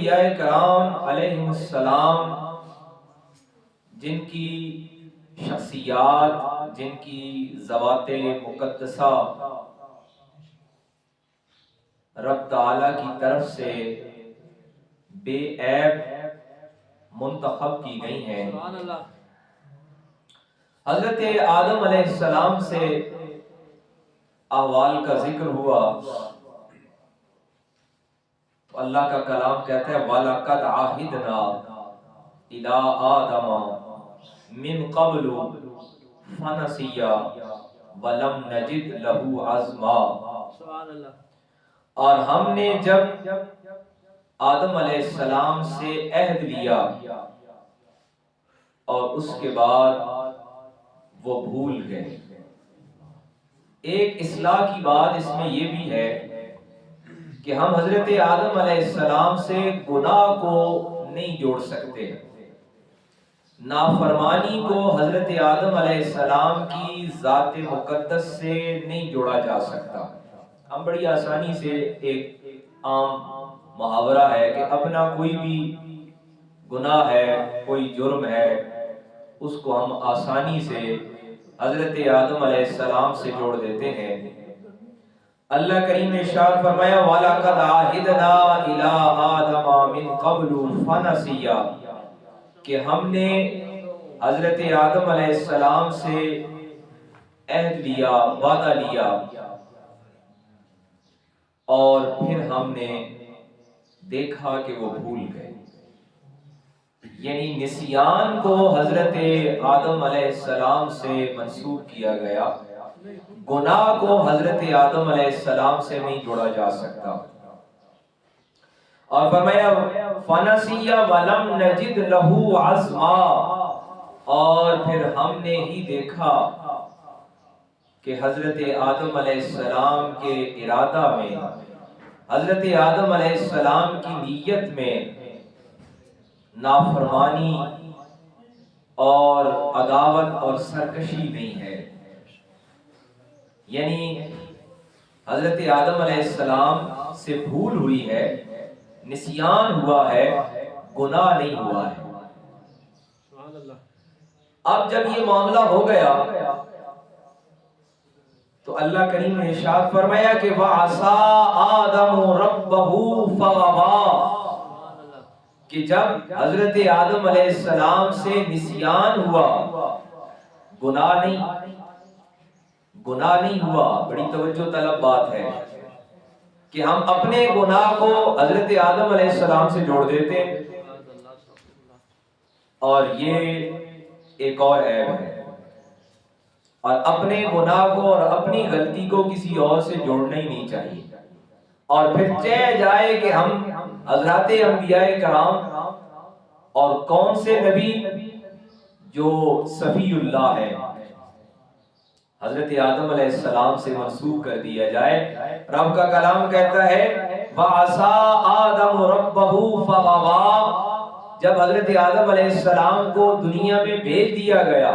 انبیاء کرام علیہ السلام جن کی شخصیات، جن کی ذوات مقدسہ رب تعالی کی طرف سے بے عیب منتخب کی گئی ہیں، حضرت آدم علیہ السلام سے احوال کا ذکر ہوا تو اللہ کا کلام کہتا ہے وَلَقَدْ عَهِدْنَا إِلَىٰ آدَمَ مِن قَبْلُ فَنَسِيَ وَلَمْ نَجِدْ لَهُ عَزْمًا۔ اور ہم نے جب آدم علیہ السلام سے عہد لیا اور اس کے بعد وہ بھول گئے۔ ایک اصلاح کی بات اس میں یہ بھی ہے کہ ہم حضرت آدم علیہ السلام سے گناہ کو نہیں جوڑ سکتے، نافرمانی کو حضرت آدم علیہ السلام کی ذات مقدس سے نہیں جوڑا جا سکتا۔ ہم بڑی آسانی سے ایک عام محاورہ ہے کہ اپنا کوئی بھی گناہ ہے، کوئی جرم ہے، اس کو ہم آسانی سے حضرت آدم علیہ السلام سے جوڑ دیتے ہیں۔ اللہ کریم نے ارشاد فرمایا وَلَقَدْ عَهِدْنَا إِلَىٰ آدَمَ مِن قَبْلُ فَنَسِيَ کہ ہم نے حضرت آدم علیہ السلام سے عہد لیا، وعدہ لیا، اور پھر ہم نے دیکھا کہ وہ بھول گئے۔ یعنی نسیان کو حضرت آدم علیہ السلام سے منسوب کیا گیا، گناہ کو حضرت آدم علیہ السلام سے نہیں جوڑا جا سکتا۔ اور فرمایا فَنَسِيَ وَلَمْ نَجِدْ لَهُ عَزْمًا، اور پھر ہم نے ہی دیکھا کہ حضرت آدم علیہ السلام کے ارادہ میں، حضرت آدم علیہ السلام کی نیت میں نافرمانی اور عداوت اور سرکشی نہیں ہے۔ یعنی حضرت آدم علیہ السلام سے بھول ہوئی ہے، نسیان ہوا ہے، گناہ نہیں ہوا ہے۔ اب جب یہ معاملہ ہو گیا تو اللہ کریم نے ارشاد فرمایا کہ وَعَصَىٰ آدَمُ رَبَّهُ فَغَوَىٰ کہ جب حضرت آدم علیہ السلام سے نسیان ہوا، گناہ نہیں ہوا۔ بڑی توجہ طلب بات ہے کہ ہم اپنے گناہ کو حضرت آدم علیہ السلام سے جوڑ دیتے ہیں، اور یہ ایک اور عیب ہے۔ اور اپنے گناہ کو اور اپنی غلطی کو کسی اور سے جوڑنا ہی نہیں چاہیے۔ اور پھر چہ جائے کہ ہم حضرات انبیاء کرام اور کون سے نبی جو صفی اللہ ہے، حضرت آدم علیہ السلام سے منسوب کر دیا جائے۔ رب کا کلام کہتا ہے وَعَصَىٰ آدَمُ رَبَّهُ فَغَوَىٰ جب حضرت آدم علیہ السلام کو دنیا میں بھیج دیا گیا۔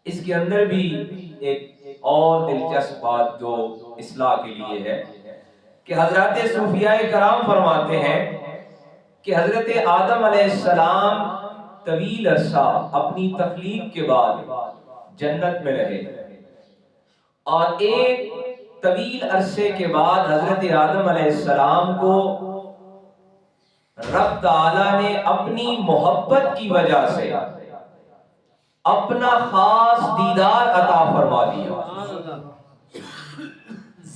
اس کے اندر بھی ایک اور دلچسپ بات جو اصلاح کے لیے ہے کہ حضرات صوفیاء کرام فرماتے ہیں کہ حضرت آدم علیہ السلام طویل عرصہ اپنی تخلیق کے بعد جنت میں رہے، اور ایک طویل عرصے کے بعد حضرت آدم علیہ السلام کو رب تعالی نے اپنی محبت کی وجہ سے اپنا خاص دیدار عطا فرما دیا۔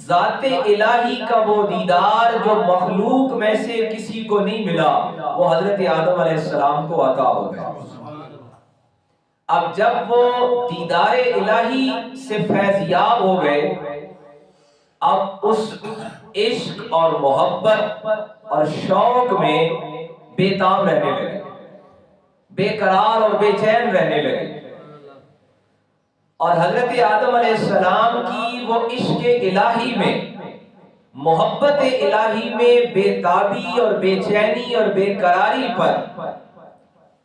ذات الہی کا وہ دیدار جو مخلوق میں سے کسی کو نہیں ملا، وہ حضرت آدم علیہ السلام کو عطا ہو گیا۔ اب جب وہ دیدار الہی سے فیضیاب ہو گئے، اب اس عشق اور محبت اور شوق میں بے تاب رہنے لگے، بے قرار اور بے چین رہنے لگے، اور حضرت آدم علیہ السلام کی وہ عشق الہی میں، محبت الہی میں بے تابی اور بے چینی اور بے قراری پر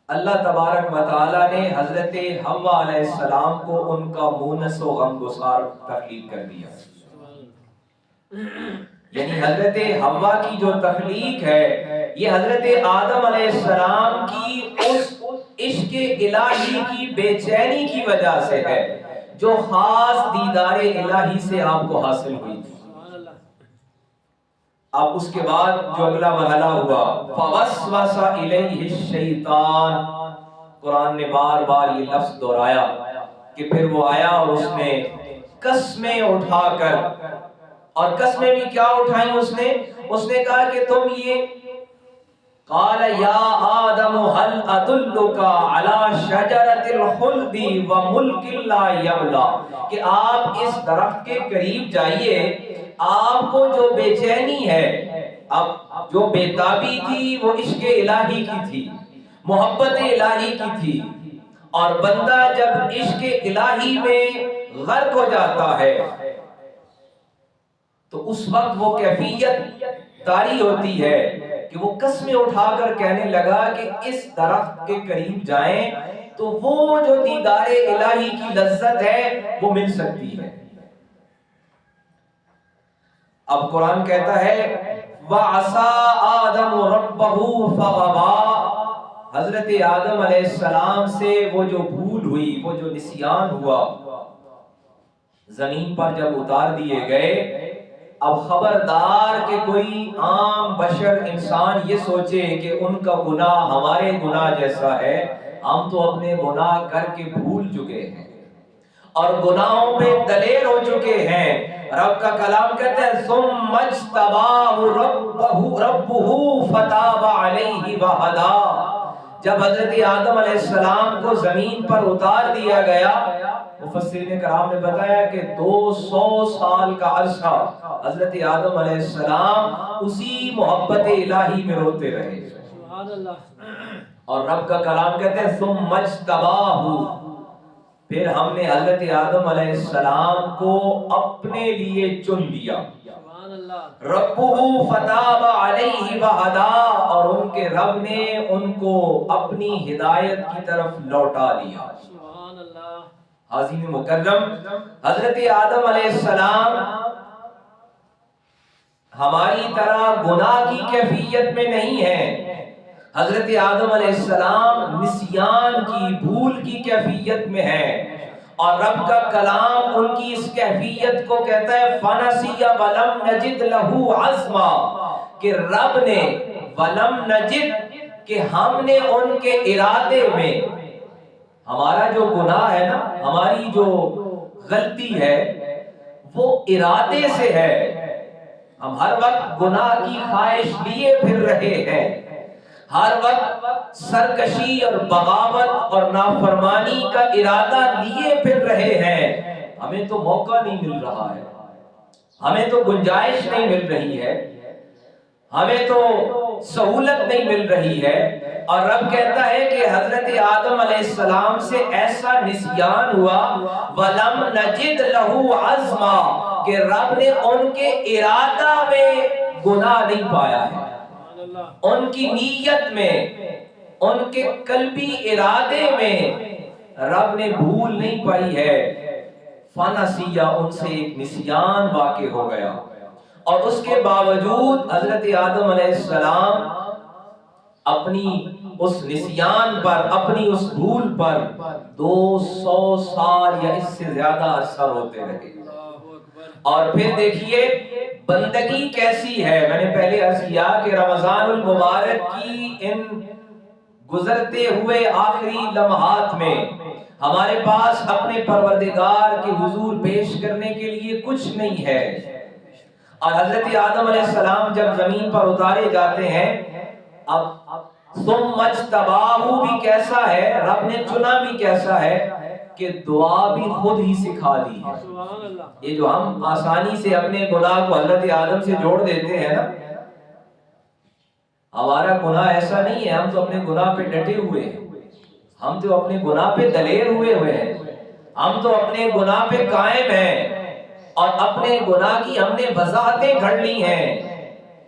اللہ تبارک و تعالی نے حضرت حوا علیہ السلام کو ان کا مونس و غمگسار تخلیق کر دیا۔ یعنی حضرت حوا کی جو تخلیق ہے یہ حضرت آدم علیہ السلام کی اس عشق الہی کی بے چینی کی وجہ سے ہے جو خاص دیدار الہی سے آپ کو حاصل ہوئی تھی۔ اب اس کے بعد جو اگلا مرحلہ ہوا فوسوس الیہ الشیطان، قرآن نے بار بار یہ لفظ دہرایا کہ پھر وہ آیا اور اس نے قسمیں اٹھا کر، اور قسمیں بھی کیا اٹھائیں اس نے کہا کہ تم یہ قال یا آدم هل ادلک علی شجرۃ الخلد وملک لا یبلا، کہ آپ اس درخت کے قریب جائیے، آپ کو جو بے چینی ہے، اب جو بےتابی تھی وہ عشق الہی کی تھی، محبت الہی کی تھی، اور بندہ جب عشق الہی میں غرق ہو جاتا ہے تو اس وقت وہ کیفیت طاری ہوتی ہے کہ وہ قسمیں اٹھا کر کہنے لگا کہ اس درخت کے قریب جائیں تو وہ جو دیدار الہی کی لذت ہے وہ مل سکتی ہے۔ اب قرآن کہتا ہے وَعَصَىٰ آدَمُ رَبَّهُ فَغَوَىٰ، حضرت آدم علیہ السلام سے وہ جو بھول ہوئی، وہ جو نسیان ہوا، زمین پر جب اتار دیے گئے، اب خبردار کہ کوئی عام بشر انسان یہ سوچے کہ ان کا گناہ ہمارے گناہ جیسا ہے، ہم تو اپنے گناہ کر کے بھول چکے ہیں اور گناہوں پہ دلیر ہو چکے ہیں۔ رب کا کلام کہتا ہے ثم اجتباہ ربہ فتاب علیہ وہدی، جب حضرت آدم علیہ السلام کو زمین پر اتار دیا گیا، مفسرین کرام نے بتایا کہ 200 سال کا عرصہ حضرت آدم علیہ السلام اسی محبت الہی میں روتے رہے، سبحان اللہ۔ اور رب کا کلام کہتے ہیں ثم اجتباہ، پھر ہم نے حضرت آدم علیہ السلام کو اپنے لیے چن لیا، ربہ فتاب علیہ وہدی، اور ان کے رب نے ان کو اپنی ہدایت کی طرف لوٹا دیا۔ حاضرین مکرم، حضرت آدم علیہ السلام ہماری طرح گناہ کی کیفیت میں نہیں ہے، حضرت آدم علیہ السلام نسیان کی، بھول کی کیفیت میں ہے، اور رب کا کلام ان کی اس کیفیت کو کہتا ہے فَنَسِيَ وَلَمْ نَجِدْ لَهُ عَزْمًا، کہ رب نے وَلَمْ نَجِدْ، کہ ہم نے ان کے ارادے میں، ہمارا جو گناہ ہے نا، ہماری جو غلطی ہے وہ ارادے سے ہے، ہم ہر وقت گناہ کی خواہش لیے پھر رہے ہیں، ہر وقت سرکشی اور بغاوت اور نافرمانی کا ارادہ لیے پھر رہے ہیں، ہمیں تو موقع نہیں مل رہا ہے، ہمیں تو گنجائش نہیں مل رہی ہے، ہمیں تو سہولت نہیں مل رہی ہے، اور رب کہتا ہے کہ حضرت آدم علیہ السلام سے ایسا نسیان ہوا وَلَمْ نَجِدْ لَهُ عَزْمًا، کہ رب نے ان کے ارادہ میں گناہ نہیں پایا ہے، ان کی نیت میں، ان کے قلبی ارادے میں رب نے بھول نہیں پائی ہے، فَنَسِيَ، ان سے ایک نسیان واقع ہو گیا، اور اس کے باوجود حضرت آدم علیہ السلام اپنی اس نسیان پر، اپنی اس بھول پر 200 سال یا اس سے زیادہ عرصہ روتے رہے۔ اور پھر دیکھیے بندگی کیسی ہے، میں نے پہلے عرض کیا کہ رمضان المبارک کی ان گزرتے ہوئے آخری لمحات میں ہمارے پاس اپنے پروردگار کے حضور پیش کرنے کے لیے کچھ نہیں ہے، اور حضرت آدم علیہ السلام جب زمین پر اتارے جاتے ہیں، اب ثم اجتباہ بھی کیسا ہے، رب نے چنا بھی کیسا ہے کہ دعا بھی خود ہی سکھا دی ہے۔ یہ جو ہم آسانی سے اپنے گناہ کو حضرت آدم سے جوڑ دیتے ہیں نا، ہمارا گناہ ایسا نہیں ہے، ہم تو اپنے گناہ پہ ڈٹے ہوئے ہیں، ہم تو اپنے گناہ پہ دلیر ہوئے ہیں، ہم تو اپنے گناہ پہ قائم ہیں، اور اپنے گناہ کی ہم نے وضاحتیں گھڑ لی ہیں۔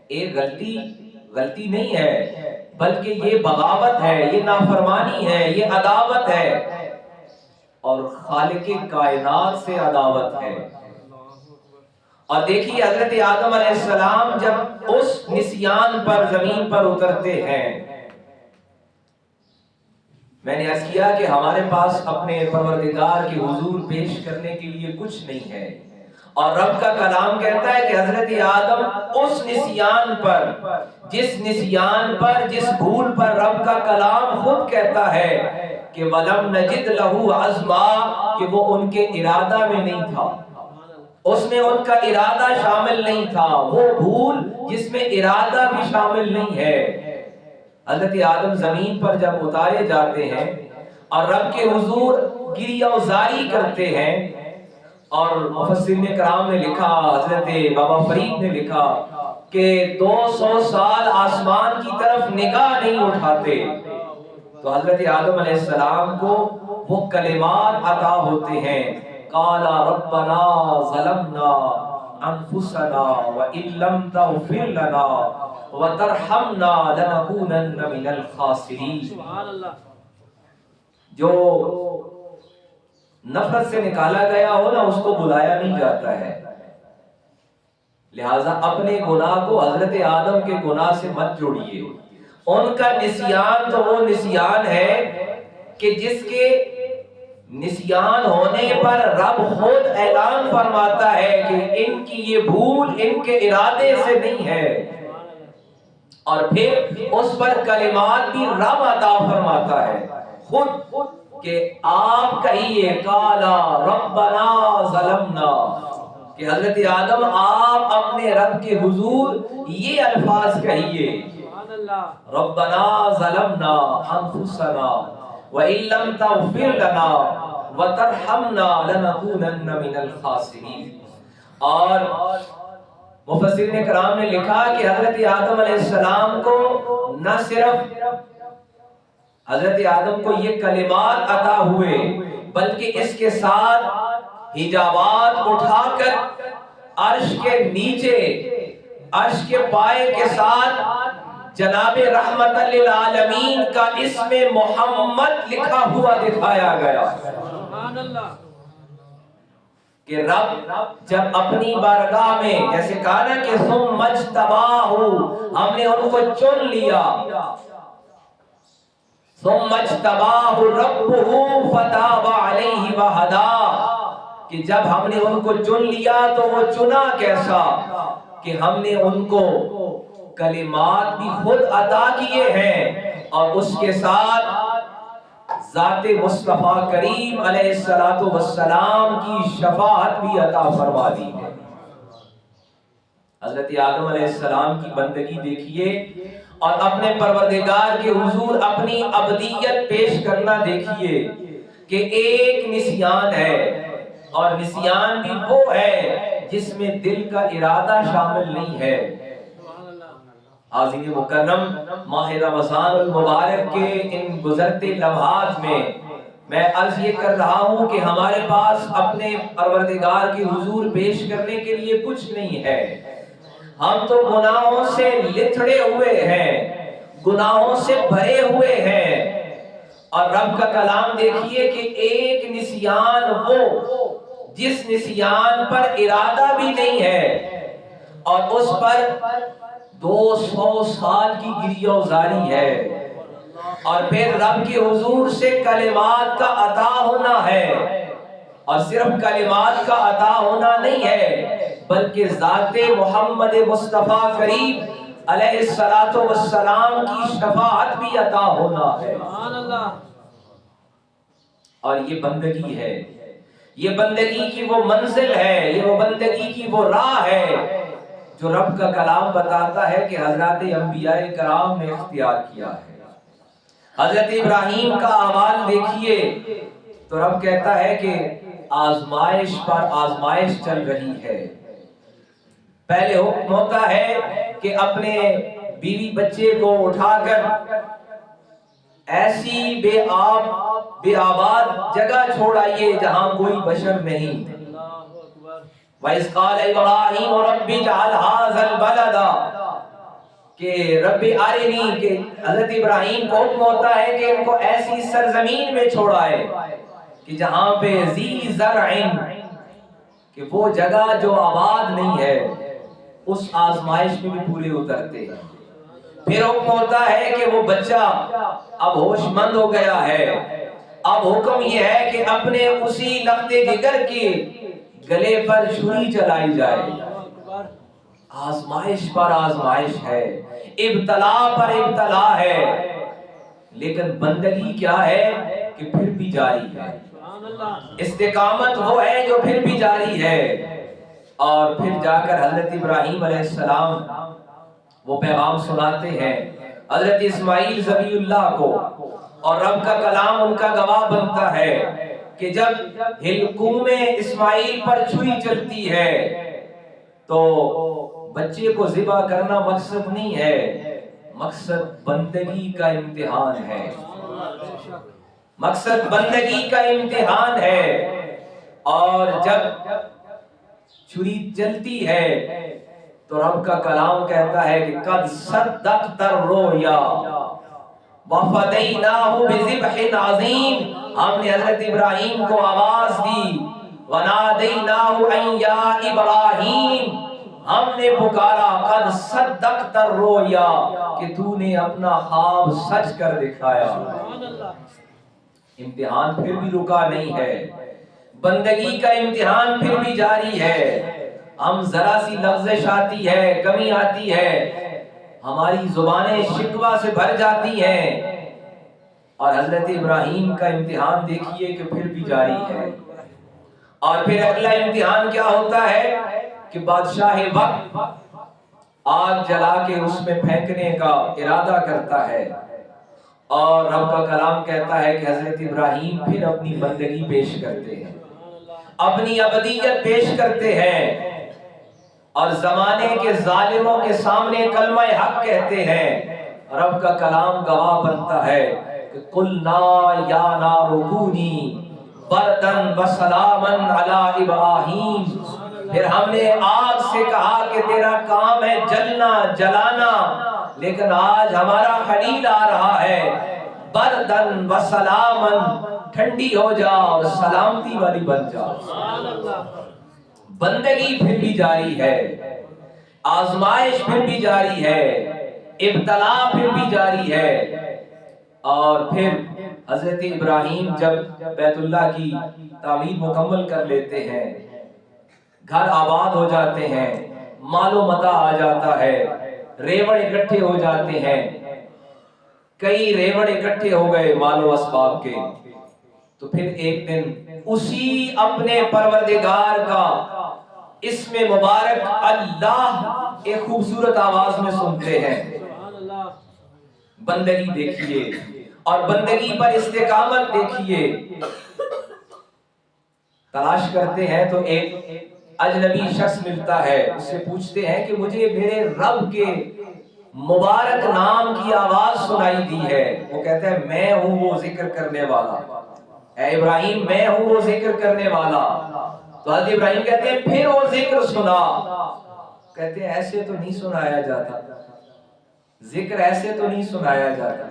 ایک غلطی نہیں ہے، بلکہ یہ بغاوت ہے، یہ نافرمانی ہے، یہ عداوت ہے، اور خالق کائنات سے عداوت ہے۔ اور دیکھیے حضرت آدم علیہ السلام جب اس نسیان پر زمین پر اترتے ہیں، میں نے عرض کیا کہ ہمارے پاس اپنے پروردگار کے حضور پیش کرنے کے لیے کچھ نہیں ہے، اور رب کا کلام کہتا ہے کہ حضرت آدم اس نسیان پر، جس نسیان پر، جس بھول پر رب کا کلام خود کہتا ہے کہ وَلَمْ نَجِدْ لَهُ عَزْمًا، کہ وہ ان کے ارادہ میں نہیں تھا، اس میں ان کا ارادہ شامل نہیں تھا، وہ بھول جس میں ارادہ بھی شامل نہیں ہے۔ حضرت آدم زمین پر جب اتارے جاتے ہیں اور رب کے حضور گریہ وزاری کرتے ہیں، اور مفسرین کرام نے لکھا، حضرت بابا فرید نے لکھا کہ 200 سال آسمان کی طرف نگاہ نہیں اٹھاتے، تو حضرت آدم علیہ السلام کو وہ کلمات عطا ہوتے ہیں، قال ربنا ظلمنا انفسنا وان لم تغفر لنا وترحمنا لنكونن من الخاسرین۔ جو نفرت سے نکالا گیا ہو نا، اس کو بلایا نہیں جاتا ہے، لہٰذا اپنے گناہ کو حضرت آدم کے گناہ سے مت جوڑیے۔ ان کا نسیان تو وہ نسیان ہے کہ جس کے نسیان ہونے پر رب خود اعلان فرماتا ہے کہ ان کی یہ بھول ان کے ارادے سے نہیں ہے، اور پھر اس پر کلمات بھی رب عطا فرماتا ہے خود کہ آپ کہیے قالا ربنا ظلمنا، کہ حضرت آدم آپ اپنے رب کے حضور یہ الفاظ کہیے، ربنا ظلمنا انفسنا وَإِن لَّمْ تَغْفِرْ لَنَا وَتَرْحَمْنَا لَنَكُونَنَّ مِنَ الْخَاسِرِينَ۔ اور مفسرین کرام نے لکھا کہ حضرت آدم علیہ السلام کو نہ صرف حضرت آدم کو یہ کلمات عطا ہوئے، بلکہ اس کے ساتھ حجابات اٹھا کر عرش کے نیچے، عرش کے پائے کے ساتھ جناب رحمت للعالمین کا اسم محمد لکھا ہوا دکھایا گیا، کہ رب جب اپنی بارگاہ میں، جیسے کہا نا کہ ثم اجتباہ، ہم نے ان کو چن لیا، ثم اجتباہ ربہ فتاب علیہ وہدا، کہ جب ہم نے ان کو چن لیا تو وہ چنا کیسا کہ ہم نے ان کو کلمات بھی خود عطا کیے ہیں، اور اس کے ساتھ ذات مصطفیٰ کریم علیہ السلام کی شفاعت بھی عطا فرما دی ہے۔ حضرت آدم علیہ السلام کی بندگی دیکھیے، اور اپنے پروردگار کے حضور اپنی عبدیت پیش کرنا دیکھیے، کہ ایک نسیان ہے، اور نسیان بھی وہ ہے جس میں دل کا ارادہ شامل نہیں ہے۔ حاضرین مکرم، ماہ رمضان المبارک کے ان گزرتے لمحات میں عرض یہ کر رہا ہوں کہ ہمارے پاس اپنے پروردگار کی حضور پیش کرنے کے لیے کچھ نہیں ہے، ہم تو گناہوں سے لتھڑے ہوئے ہیں، گناہوں سے بھرے ہوئے ہیں، اور رب کا کلام دیکھیے کہ ایک نسیان وہ جس نسیان پر ارادہ بھی نہیں ہے، اور اس پر 200 سال کی گریہ وزاری ہے، اور پھر رب کے حضور سے کلمات کا عطا ہونا ہے، اور صرف کلمات کا عطا ہونا نہیں ہے، بلکہ ذات محمد مصطفیٰ کریم علیہ السلام کی شفاعت بھی عطا ہونا ہے۔ اور یہ بندگی ہے، یہ بندگی کی وہ منزل ہے، یہ وہ بندگی کی وہ راہ ہے جو رب کا کلام بتاتا ہے کہ حضرات انبیاء کرام نے اختیار کیا ہے۔ حضرت ابراہیم کا اعمال دیکھیے تو رب کہتا ہے کہ آزمائش پر آزمائش چل رہی ہے۔ پہلے حکم ہوتا ہے کہ اپنے بیوی بچے کو اٹھا کر ایسی بے آباد جگہ چھوڑ آئیے جہاں کوئی بشر نہیں۔ وَإِذْ قَالَ إِبْرَاهِيمُ رَبِّ اجْعَلْ هَٰذَا الْبَلَدَ، کہ رب ارنی، کہ حضرت ابراہیم کو حکم ہوتا ہے کہ ان کو ایسی سرزمین میں چھوڑائے کہ جہاں پہ ذی زرع، کہ وہ جگہ جو آباد نہیں ہے اس آزمائش میں بھی پورے اترتے ہیں۔ پھر حکم ہوتا ہے کہ وہ بچہ اب ہوش مند ہو گیا ہے، اب حکم یہ ہے کہ اپنے اسی لختے جگر کے گلے پر چھری چلائی جائے۔ آزمائش پر آزمائش ہے، ابتلا پر ابتلا ہے، لیکن بندگی کیا ہے کہ پھر بھی جاری ہے۔ استقامت وہ ہے جو پھر بھی جاری ہے۔ اور پھر جا کر حضرت ابراہیم علیہ السلام وہ پیغام سناتے ہیں حضرت اسماعیل ذبیح اللہ کو، اور رب کا کلام ان کا گواہ بنتا ہے کہ جب حلقوم اسماعیل پر چھری چلتی ہے تو بچے کو ذبح کرنا مقصد نہیں ہے، مقصد بندگی کا امتحان ہے، مقصد بندگی کا امتحان ہے۔ اور جب چھری چلتی ہے تو رب کا کلام کہتا ہے کہ قد صدقت الرؤیا وفدیناہ بذبح عظیم، ہم نے حضرت ابراہیم کو آواز دی، ونادیناہ ان یا ابراہیم، ہم نے پکارا قد صدقت الرؤیا کہ تو نے اپنا خواب سچ کر دکھایا۔ امتحان پھر بھی رکا نہیں ہے، بندگی کا امتحان پھر بھی جاری ہے۔ ہم ذرا سی لغزش آتی ہے، کمی آتی ہے، ہماری زبانیں شکوہ سے بھر جاتی ہیں، اور حضرت ابراہیم کا امتحان دیکھیے کہ پھر بھی جاری ہے۔ اور پھر اگلا امتحان کیا ہوتا ہے کہ بادشاہ وقت آگ جلا کے اس میں پھینکنے کا ارادہ کرتا ہے، اور رب کا کلام کہتا ہے کہ حضرت ابراہیم پھر اپنی بندگی پیش کرتے ہیں، اپنی عبدیت پیش کرتے ہیں، اور زمانے کے ظالموں کے سامنے کلمہ حق کہتے ہیں۔ رب کا کلام گواہ بنتا ہے کہ قلنا یا نار کونی بردا وسلاما علی ابراہیم، پھر ہم نے آگ سے کہا کہ تیرا کام ہے جلنا جلانا، لیکن آج ہمارا خلیل آ رہا ہے، بردن و سلامن، ٹھنڈی ہو جا اور سلامتی والی بن جا۔ بندگی پھر بھی جاری ہے، آزمائش پھر بھی جاری ہے، ابتلا پھر بھی جاری ہے۔ اور پھر حضرت ابراہیم جب بیت اللہ کی تعمیر مکمل کر لیتے ہیں، گھر آباد ہو جاتے ہیں، مال و متاع آ جاتا ہے، ریوڑ اکٹھے ہو جاتے ہیں، کئی ریوڑ اکٹھے ہو گئے مال و اسباب کے، تو پھر ایک دن اسی اپنے پروردگار کا اسم مبارک اللہ ایک خوبصورت آواز میں سنتے ہیں۔ بندگی دیکھیے اور بندگی پر استقامت دیکھیے۔ تلاش کرتے ہیں تو ایک اجنبی شخص ملتا ہے، اس سے پوچھتے ہیں کہ مجھے میرے رب کے مبارک نام کی آواز سنائی دی ہے۔ وہ کہتا ہے میں ہوں وہ ذکر کرنے والا، اے ابراہیم میں ہوں وہ ذکر کرنے والا۔ تو حضرت ابراہیم کہتے ہیں پھر وہ ذکر سنا۔ کہتے ہیں ایسے تو نہیں سنایا جاتا، ذکر ایسے تو نہیں سنایا جاتا،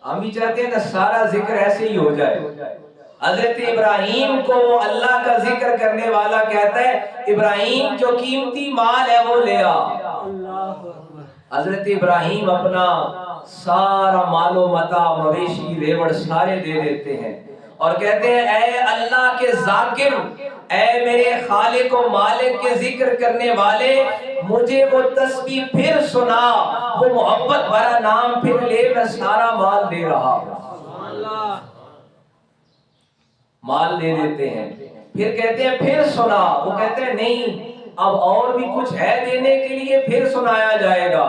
ہم بھی چاہتے ہیں نا سارا ذکر ایسے ہی ہو جائے۔ حضرت ابراہیم کو وہ اللہ کا ذکر کرنے والا کہتا ہے ابراہیم جو قیمتی مال ہے وہ لے آ۔ حضرت ابراہیم اپنا سارا مال و متاع، مویشی، ریوڑ سارے دے دیتے ہیں اور کہتے ہیں اے اللہ کے ذاکر، اے میرے خالق و مالک کے ذکر کرنے والے، مجھے وہ تسبیح پھر سنا، وہ محبت بھرا نام پھر لے، میں سارا مال دے رہا ہوں۔ مال دے دیتے ہیں، پھر کہتے ہیں پھر سنا، وہ کہتے ہیں نہیں اب اور بھی کچھ ہے دینے کے لیے، پھر سنایا جائے گا۔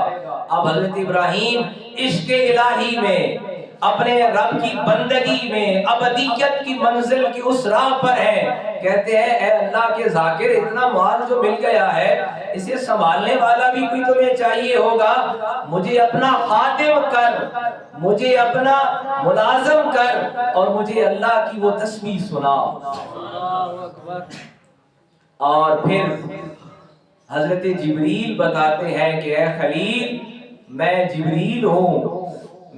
اب حضرت ابراہیم عشق الہی میں، اپنے رب کی بندگی میں، ابدیت کی منزل کی اس راہ پر ہے، کہتے ہیں اے اللہ کے ذاکر اتنا مال جو مل گیا ہے اسے سنبھالنے والا بھی کوئی تمہیں چاہیے ہوگا، مجھے اپنا خادم کر، مجھے اپنا ملازم کر اور مجھے اللہ کی وہ تسبیح سنا۔ اور پھر حضرت جبریل بتاتے ہیں کہ اے خلیل میں جبریل ہوں،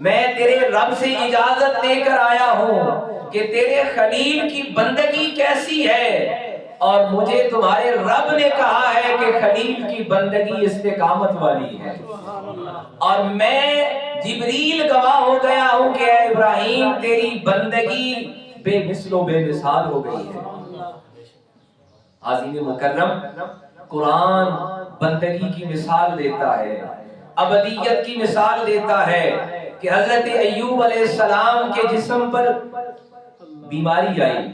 میں تیرے رب سے اجازت لے کر آیا ہوں کہ تیرے خلیل کی بندگی کیسی ہے، اور مجھے تمہارے رب نے کہا ہے کہ خلیل کی بندگی استقامت والی ہے، اور میں جبریل گواہ ہو گیا ہوں کہ اے ابراہیم تیری بندگی بے مثل و بے مثال ہو گئی ہے۔ عظیم مکرم، قرآن بندگی کی مثال دیتا ہے، ابدیت کی مثال دیتا ہے کہ حضرت ایوب علیہ السلام کے جسم پر بیماری آئی،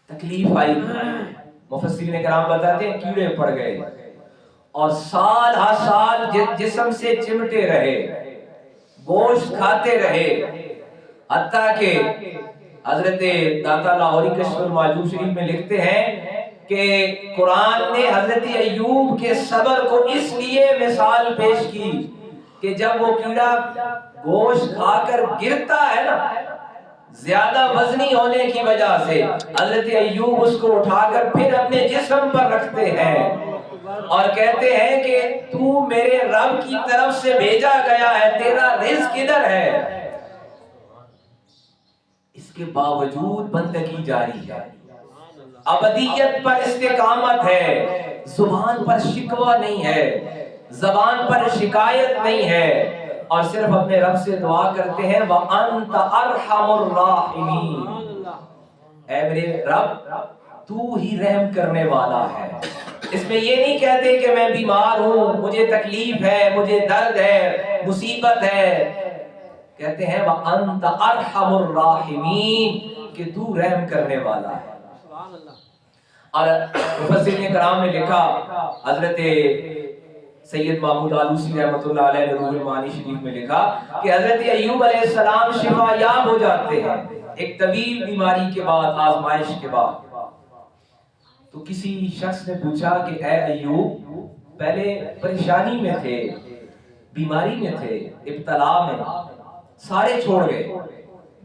تکلیف آئی، مفسرین کرام بتاتے ہیں کیڑے پڑ گئے، اور سال ہر سال جسم سے چمٹے رہے، گوشت کھاتے رہے، حتیٰ کہ حضرت داتا لاہوری کشف المعجوب شریف میں لکھتے ہیں کہ قرآن نے حضرت ایوب کے صبر کو اس لیے مثال پیش کی کہ جب وہ کیڑا گوشت کھا کر گرتا ہے نا، زیادہ وزنی ہونے کی وجہ سے حضرت ایوب اس کو اٹھا کر پھر اپنے جسم پر رکھتے ہیں اور کہتے ہیں کہ تو میرے رب کی طرف سے بھیجا گیا ہے، تیرا رزق کدھر ہے؟ اس کے باوجود بندگی جاری ہے، ابدیت پر استقامت ہے، زبان پر شکوہ نہیں ہے، زبان پر شکایت نہیں ہے، اور صرف اپنے رب سے دعا کرتے ہیں وَأَنْتَ أَرْحَمُ الرَّاحِمِينَ، اے میرے رب تو ہی رحم کرنے والا ہے۔ اس میں یہ نہیں کہتے کہ میں بیمار ہوں، مجھے تکلیف ہے، مجھے درد ہے، مصیبت ہے، کہتے ہیں وَأَنْتَ أَرْحَمُ الرَّاحِمِينَ کہ تو رحم کرنے والا ہے۔ اور مفسرین کرام نے لکھا، حضرت سید محمود آلوسی رحمۃ اللہ علیہ نے روح المعانی شریف میں لکھا کہ حضرت ایوب علیہ السلام شفا یاب ہو جاتے ہیں ایک طویل بیماری کے بعد، آزمائش کے بعد۔ تو کسی شخص نے پوچھا کہ اے ایوب پہلے پریشانی میں تھے، بیماری میں تھے، ابتلا میں، سارے چھوڑ گئے،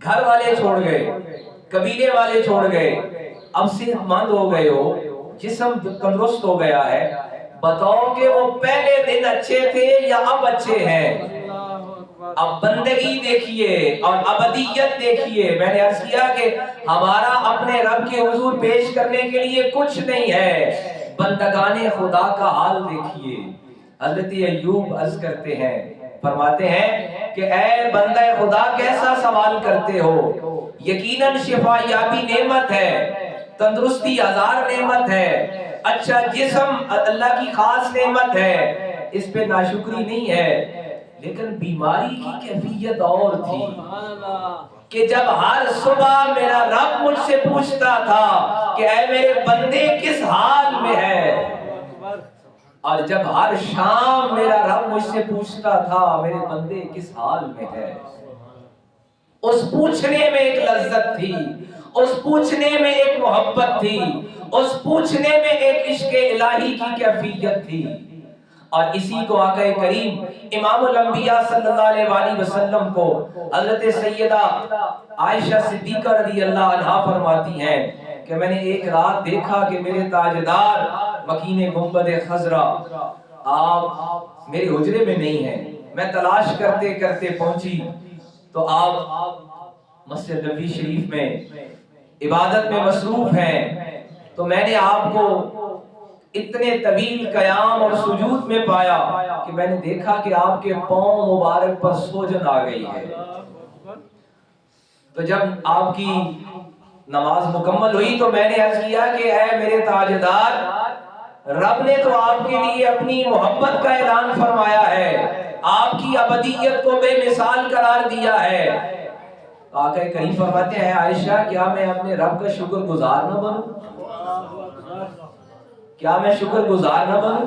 گھر والے چھوڑ گئے، قبیلے والے چھوڑ گئے، اب صحت مند ہو گئے ہو، جسم تندرست ہو گیا ہے، بتاؤ کہ وہ پہلے دن اچھے تھے یا اب اچھے ہیں؟ اب بندگی دیکھیے اور ابدیت دیکھیے۔ میں نے عرض کیا کہ ہمارا اپنے رب کے حضور پیش کرنے کے لیے کچھ نہیں ہے، بندگان خدا کا حال دیکھیے۔ حضرت ایوب عرض کرتے ہیں، فرماتے ہیں کہ اے بندہ خدا کیسا سوال کرتے ہو، یقیناً شفا یابی نعمت ہے، تندرستی ہزار نعمت ہے، اچھا جسم اللہ کی خاص نعمت ہے، اس پہ ناشکری نہیں ہے، لیکن بیماری کی کیفیت اور تھی کہ جب ہر صبح میرا رب مجھ سے پوچھتا تھا کہ اے میرے بندے کس حال میں ہے، اور جب ہر شام میرا رب مجھ سے پوچھتا تھا میرے بندے کس حال میں ہے، اس پوچھنے میں ایک لذت تھی، اس پوچھنے میں ایک محبت تھی، اس پوچھنے میں ایک عشق الہی کی کیفیت تھی۔ اور اسی کو آقا کریم امام الانبیاء صلی اللہ علیہ وآلہ وسلم کو حضرت سیدہ عائشہ صدیقہ رضی اللہ عنہا فرماتی ہیں کہ میں نے ایک رات دیکھا کہ میرے تاجدار مکین گنبد خضرا آپ میرے حجرے میں نہیں ہیں، میں تلاش کرتے کرتے پہنچی تو آپ مسجد نبوی شریف میں عبادت میں مصروف ہیں، تو میں نے آپ کو اتنے طویل قیام اور سجود میں پایا کہ میں نے دیکھا کہ آپ کے پاؤں مبارک پر سوجن آ گئی ہے۔ تو جب آپ کی نماز مکمل ہوئی تو میں نے عرض کیا کہ اے میرے تاجدار، رب نے تو آپ کے لیے اپنی محبت کا اعلان فرمایا ہے، آپ کی ابدیت کو بے مثال قرار دیا ہے۔ آقا کریم فرماتے ہیں عائشہ کیا میں اپنے رب کا شکر گزار نہ بنوں؟ کیا میں شکر گزار نہ بنوں؟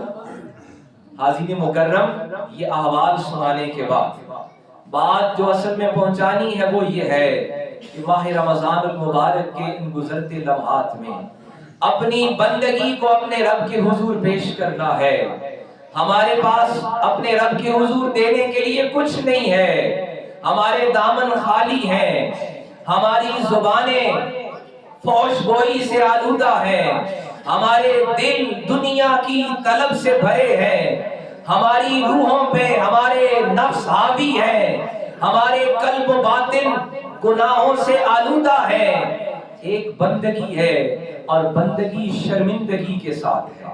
حاضرین مکرم، یہ احوال سنانے کے بعد بات جو اصل میں پہنچانی ہے وہ یہ ہے کہ ماہ رمضان المبارک کے ان گزرتے لمحات میں اپنی بندگی کو اپنے رب کے حضور پیش کرنا ہے۔ ہمارے پاس اپنے رب کے حضور دینے کے لیے کچھ نہیں ہے، ہمارے دامن خالی ہیں، ہماری زبانیں فحش گوئی سے آلودہ ہیں، ہمارے دل دنیا کی طلب سے بھرے ہیں، ہماری روحوں پہ ہمارے نفس حاوی ہے، ہمارے قلب و باطن گناہوں سے آلودہ ہے۔ ایک بندگی ہے اور بندگی شرمندگی کے ساتھ ہے،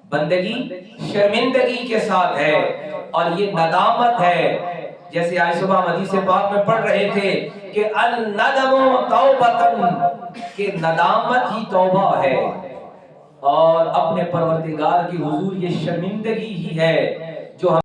بندگی شرمندگی کے ساتھ ہے، اور یہ ندامت ہے، جیسے آج صبح حدیث پاک میں پڑھ رہے تھے کہ الندم توبۃ، کہ ندامت ہی توبہ ہے، اور اپنے پروردگار کی حضور یہ شرمندگی ہی ہے جو